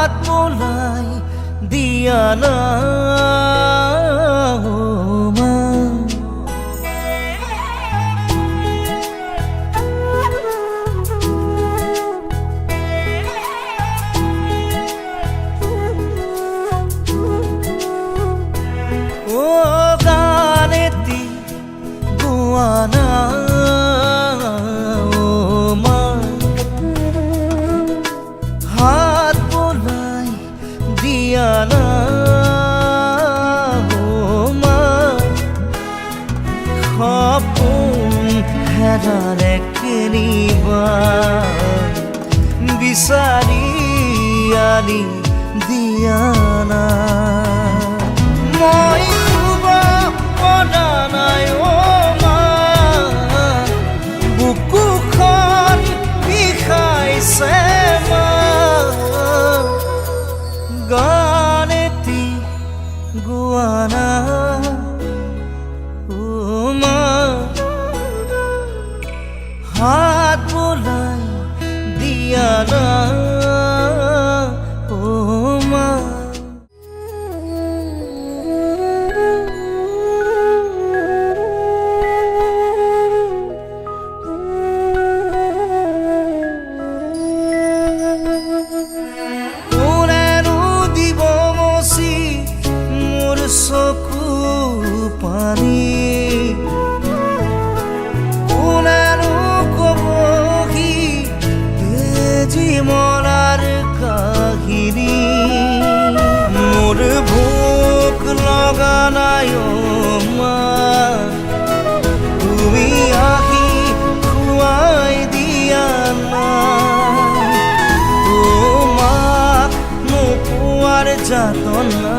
হাত বোলাই দিয়া না ও মা। ও গানেতি গোয়ানা ও মা, হাত বোলাই দিয়া না ও মা। সপোন হেৰালে কেনিবা বিচাৰি আনি দিয়া না। মই শুব পৰা নাই ও মা, বুকুখন বিষাইছে মা। গান এটি গোৱা না ও মা, হাত বোলাই দিয়া না ও মা। চকু পানী কোনেনো কবহি তেজি মৰাৰ কাহিনী। মোৰ ভোক লগা নাই ও মা, তুমি আহি খুৱাই দিয়া না। তোমাক নোপোৱাৰ যাতনা